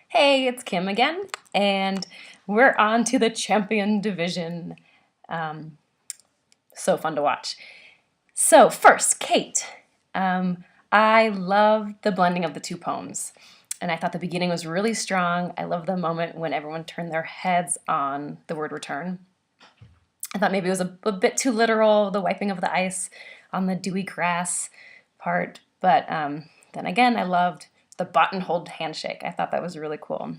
Hey, it's Kim again, and we're on to the champion division. Um, so fun to watch. So first, Kate. Um, I love the blending of the two poems, and I thought the beginning was really strong. I love the moment when everyone turned their heads on the word return. I thought maybe it was a bit too literal, the wiping of the ice on the dewy grass part, but then again, I loved the buttonholed handshake. I thought that was really cool.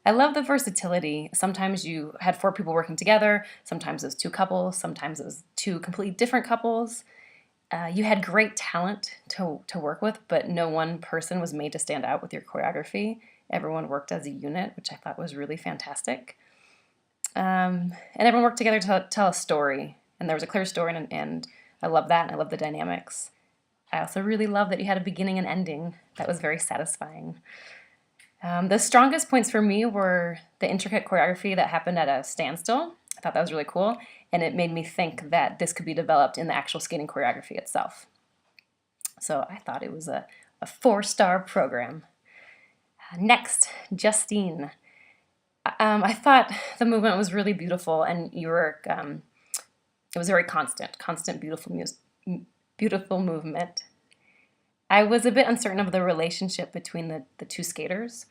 I love the versatility. Sometimes you had four people working together, sometimes it was two couples, sometimes it was two completely different couples. You had great talent to work with, but no one person was made to stand out with your choreography. Everyone worked as a unit, which I thought was really fantastic. And everyone worked together to tell a story, and there was a clear story, and I love that, and I love the dynamics. I also really love that you had a beginning and ending. That was very satisfying. The strongest points for me were the intricate choreography that happened at a standstill. I thought that was really cool, and it made me think that this could be developed in the actual skating choreography itself. So I thought it was a 4-star program. Next, Justine. I thought the movement was really beautiful, and you were it was very constant, beautiful movement. I was a bit uncertain of the relationship between the two skaters,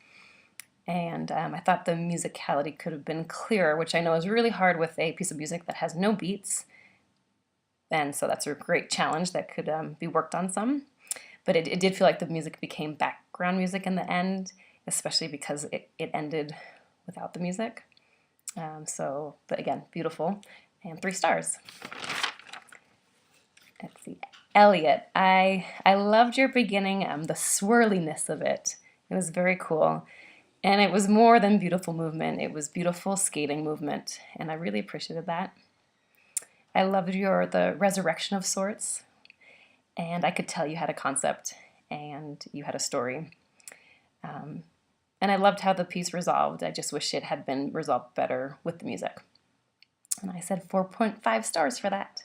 and I thought the musicality could have been clearer, which I know is really hard with a piece of music that has no beats, and so that's a great challenge that could be worked on some. But it did feel like the music became background music in the end, especially because it ended without the music. But again, beautiful, and 3 stars. Let's see, Elliot. I loved your beginning, the swirliness of it. It was very cool. And it was more than beautiful movement. It was beautiful skating movement, and I really appreciated that. I loved the resurrection of sorts, and I could tell you had a concept and you had a story. And I loved how the piece resolved. I just wish it had been resolved better with the music. And I said 4.5 stars for that.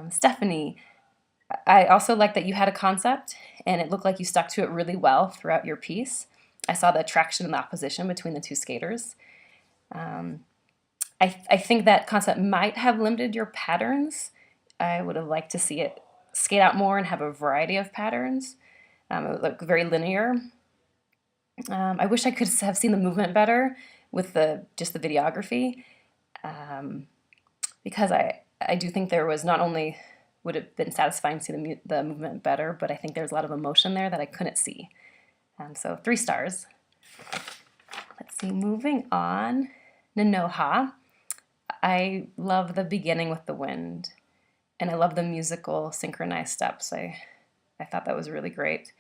Stephanie, I also like that you had a concept and it looked like you stuck to it really well throughout your piece. I saw the attraction and the opposition between the two skaters. I think that concept might have limited your patterns. I would have liked to see it skate out more and have a variety of patterns. It would look very linear. I wish I could have seen the movement better with just the videography, because I do think there was not only would have been satisfying to see the movement better, but I think there's a lot of emotion there that I couldn't see. So 3 stars. Let's see, moving on. Nanoha. I love the beginning with the wind, and I love the musical synchronized steps. I thought that was really great.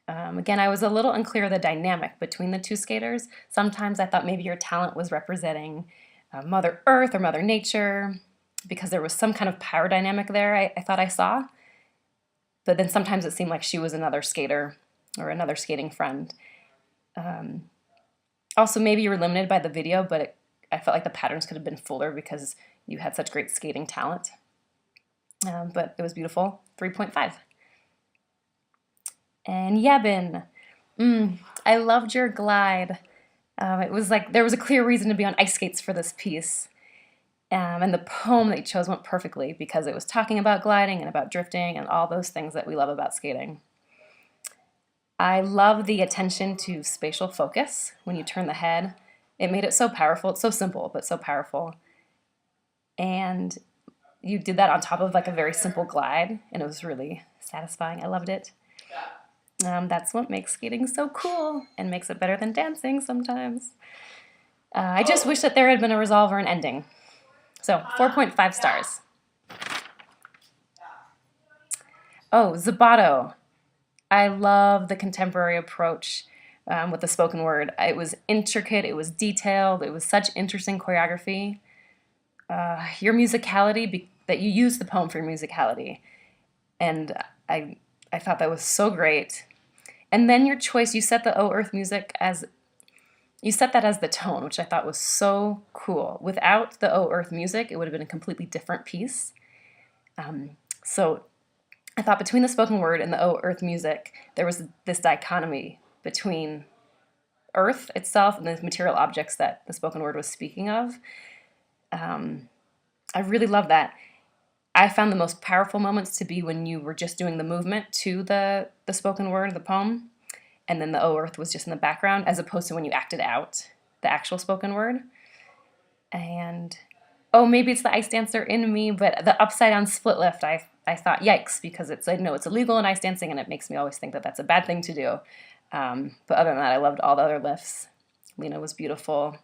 Again, I was a little unclear of the dynamic between the two skaters. Sometimes I thought maybe your talent was representing Mother Earth or Mother Nature, because there was some kind of power dynamic there I thought I saw. But then sometimes it seemed like she was another skater or another skating friend. Also, maybe you were limited by the video, but I felt like the patterns could have been fuller because you had such great skating talent. But it was beautiful, 3.5. And Yebin, I loved your glide. It was like there was a clear reason to be on ice skates for this piece. And the poem that you chose went perfectly because it was talking about gliding and about drifting and all those things that we love about skating. I love the attention to spatial focus when you turn the head. It made it so powerful. It's so simple, but so powerful. And you did that on top of like a very simple glide, and it was really satisfying. I loved it. That's what makes skating so cool and makes it better than dancing sometimes. I just wish that there had been a resolve or an ending. So 4.5 stars. Oh, Zabato. I love the contemporary approach with the spoken word. It was intricate, it was detailed, it was such interesting choreography. Your musicality, that you used the poem for your musicality. And I thought that was so great. And then your choice, you set the O Earth music as, you set that as the tone, which I thought was so cool. Without the O Earth music, it would have been a completely different piece. So I thought between the spoken word and the O Earth music, there was this dichotomy between Earth itself and the material objects that the spoken word was speaking of. I really love that. I found the most powerful moments to be when you were just doing the movement to the spoken word, the poem, and then the "Oh Earth" was just in the background, as opposed to when you acted out the actual spoken word. And oh, maybe it's the ice dancer in me, but the upside down split lift, I thought, yikes, because it's illegal in ice dancing, and it makes me always think that that's a bad thing to do. But other than that, I loved all the other lifts. Lena was beautiful.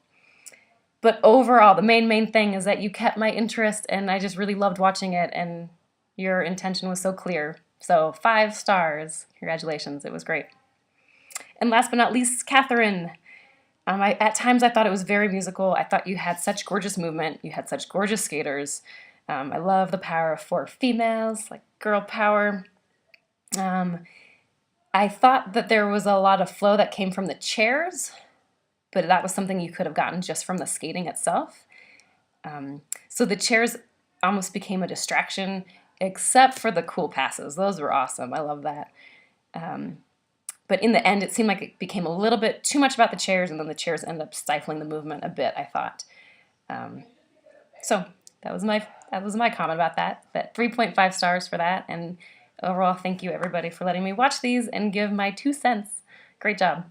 But overall, the main thing is that you kept my interest, and I just really loved watching it, and your intention was so clear. So 5 stars. Congratulations. It was great. And last but not least, Catherine. At times I thought it was very musical. I thought you had such gorgeous movement. You had such gorgeous skaters. I love the power of 4 females, like girl power. I thought that there was a lot of flow that came from the chairs, but that was something you could have gotten just from the skating itself. So the chairs almost became a distraction, except for the cool passes. Those were awesome. I love that. But in the end, it seemed like it became a little bit too much about the chairs, and then the chairs ended up stifling the movement a bit, I thought. So that was my comment about that. But 3.5 stars for that. And overall, thank you everybody for letting me watch these and give my 2 cents. Great job.